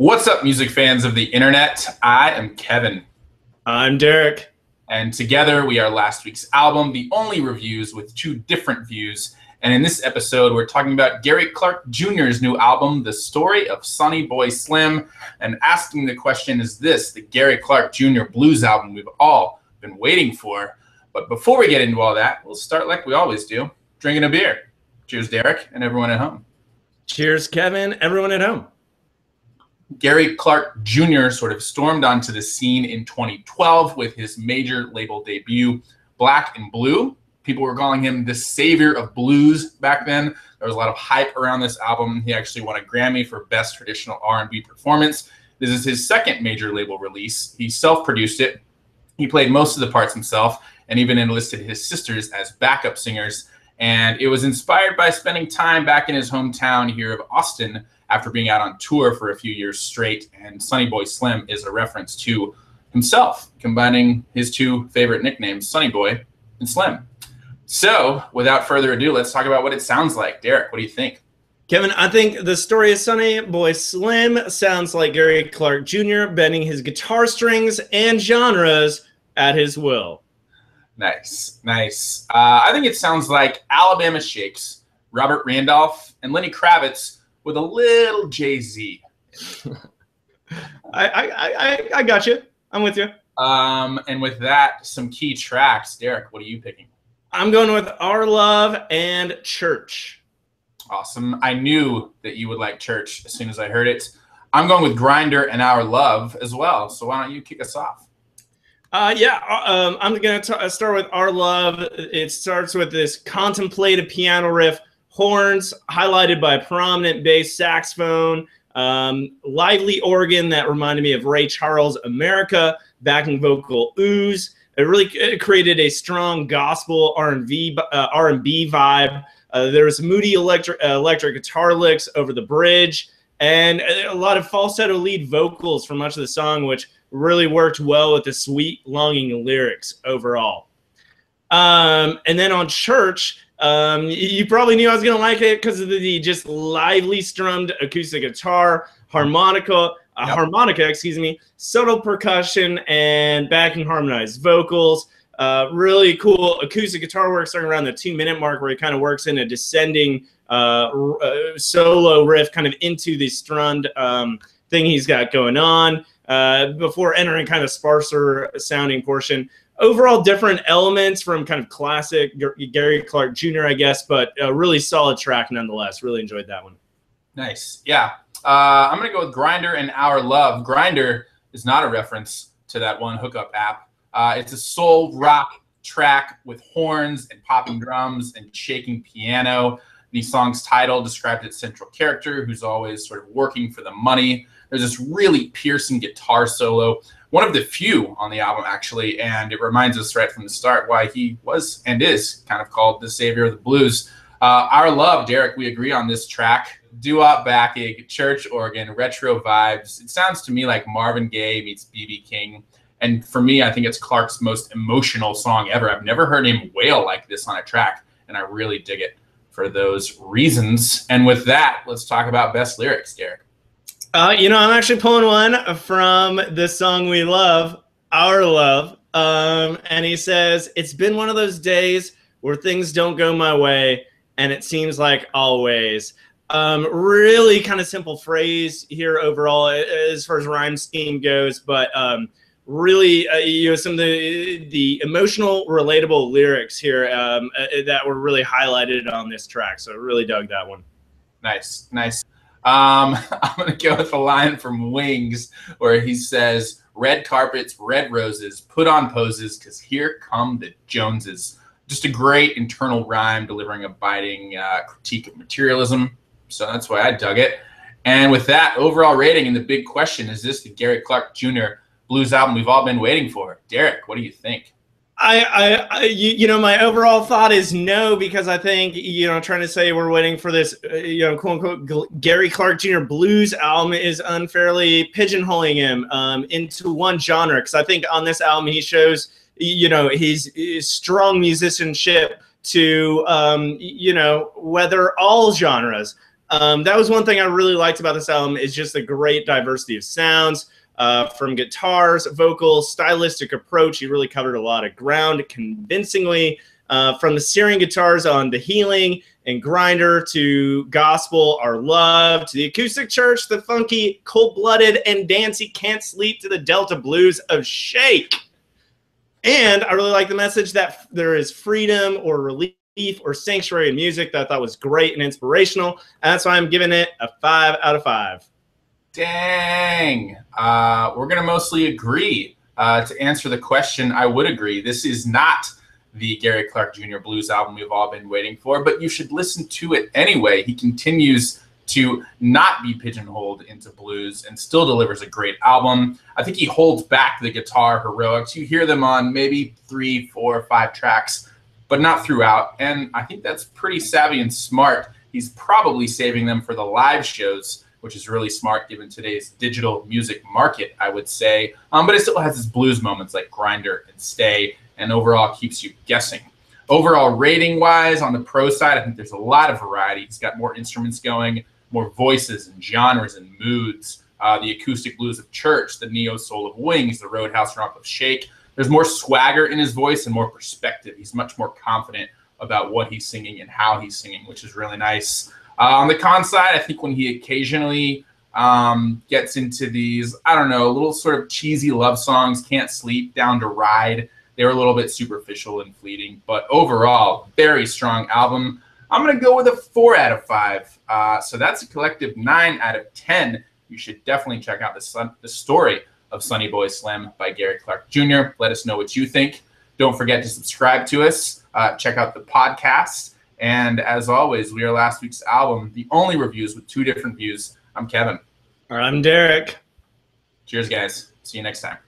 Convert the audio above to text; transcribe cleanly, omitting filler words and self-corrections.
What's up, music fans of the internet? I am Kevin. I'm Derek. And together we are last week's album, The Only Reviews with two different views. And in this episode, we're talking about Gary Clark Jr.'s new album, The Story of Sonny Boy Slim, and asking the question, is this the Gary Clark Jr. blues album we've all been waiting for? But before we get into all that, we'll start like we always do, drinking a beer. Cheers, Derek, and everyone at home. Cheers, Kevin, everyone at home. Gary Clark Jr. sort of stormed onto the scene in 2012 with his major label debut, Black and Blue. People were calling him the savior of blues back then. There was a lot of hype around this album. He actually won a Grammy for Best Traditional R&B Performance. This is his second major label release. He self-produced it. He played most of the parts himself and even enlisted his sisters as backup singers. And it was inspired by spending time back in his hometown here of Austin after being out on tour for a few years straight. And Sonny Boy Slim is a reference to himself, combining his two favorite nicknames, Sonny Boy and Slim. So without further ado, let's talk about what it sounds like. Derek, what do you think? Kevin, I think the story of Sonny Boy Slim sounds like Gary Clark Jr. bending his guitar strings and genres at his will. Nice, nice. I think it sounds like Alabama Shakes, Robert Randolph, and Lenny Kravitz with a little Jay-Z. I got you. I'm with you. And with that, some key tracks. Derek, what are you picking? I'm going with Our Love and Church. Awesome. I knew that you would like Church as soon as I heard it. I'm going with Grindr and Our Love as well. So why don't you kick us off? I'm going to start with Our Love. It starts with this contemplative piano riff, horns highlighted by a prominent bass saxophone, lively organ that reminded me of Ray Charles' America, backing vocal ooze. It really created a strong gospel R&B vibe. There was moody electric guitar licks over the bridge, and a lot of falsetto lead vocals for much of the song, which really worked well with the sweet, longing lyrics overall. And then on Church, you probably knew I was going to like it because of the just lively strummed acoustic guitar, harmonica, subtle percussion, and backing harmonized vocals. Really cool acoustic guitar work starting around the 2-minute mark where he kind of works in a descending solo riff kind of into the strummed thing he's got going on before entering kind of sparser sounding portion. Overall different elements from kind of classic Gary Clark Jr., I guess, but a really solid track nonetheless. Really enjoyed that one. Nice. Yeah. I'm going to go with Grindr and Our Love. Grindr is not a reference to that one hookup app. It's a soul rock track with horns and popping drums and shaking piano. The song's title described its central character, who's always sort of working for the money. There's this really piercing guitar solo, one of the few on the album, actually, and it reminds us right from the start why he was and is kind of called the savior of the blues. Our Love, Derek, we agree on this track. Doo-wop backing, church organ, retro vibes. It sounds to me like Marvin Gaye meets B.B. King. And for me, I think it's Clark's most emotional song ever. I've never heard him wail like this on a track, and I really dig it for those reasons. And with that, let's talk about best lyrics, Derek. I'm actually pulling one from the song we love, Our Love. And he says, it's been one of those days where things don't go my way, and it seems like always. Really kind of simple phrase here overall as far as rhyme scheme goes, but really, some of the emotional, relatable lyrics here that were really highlighted on this track. So I really dug that one. Nice, nice. I'm going to go with a line from Wings where he says, red carpets, red roses, put on poses, because here come the Joneses. Just a great internal rhyme delivering a biting critique of materialism. So that's why I dug it. And with that, overall rating and the big question, is this the Gary Clark Jr. blues album we've all been waiting for? Derek, what do you think? My overall thought is no, because I think, trying to say we're waiting for this, quote unquote, Gary Clark Jr. blues album is unfairly pigeonholing him into one genre. Because I think on this album he shows, his strong musicianship to, weather all genres. That was one thing I really liked about this album, is just the great diversity of sounds, from guitars, vocals, stylistic approach. He really covered a lot of ground convincingly, from the Syrian guitars on The Healing and Grindr to Gospel, Our Love, to the Acoustic Church, the funky, cold-blooded, and dancey Can't Sleep, to the Delta Blues of Shake. And I really like the message that there is freedom or relief or sanctuary in music, that I thought was great and inspirational. And that's why I'm giving it a 5 out of 5. Dang. We're going to mostly agree. To answer the question, I would agree. This is not the Gary Clark Jr. blues album we've all been waiting for, but you should listen to it anyway. He continues to not be pigeonholed into blues and still delivers a great album. I think he holds back the guitar heroics. You hear them on maybe 3, 4, 5 tracks, but not throughout. And I think that's pretty savvy and smart. He's probably saving them for the live shows, which is really smart given today's digital music market, I would say. But it still has its blues moments like Grindr and Stay, and overall keeps you guessing. Overall rating-wise, on the pro side, I think there's a lot of variety. He's got more instruments going, more voices and genres and moods. The acoustic blues of Church, the neo-soul of Wings, the Roadhouse romp of Shake. There's more swagger in his voice and more perspective. He's much more confident about what he's singing and how he's singing, which is really nice. On the con side, I think when he occasionally gets into these, I don't know, little sort of cheesy love songs, Can't Sleep, Down to Ride, they were a little bit superficial and fleeting. But overall, very strong album. I'm going to go with a 4 out of 5. So that's a collective 9 out of 10. You should definitely check out the story of Sonny Boy Slim by Gary Clark Jr. Let us know what you think. Don't forget to subscribe to us. Check out the podcast. And as always, we are last week's album, the only reviews with 2 different views. I'm Kevin. I'm Derek. Cheers, guys. See you next time.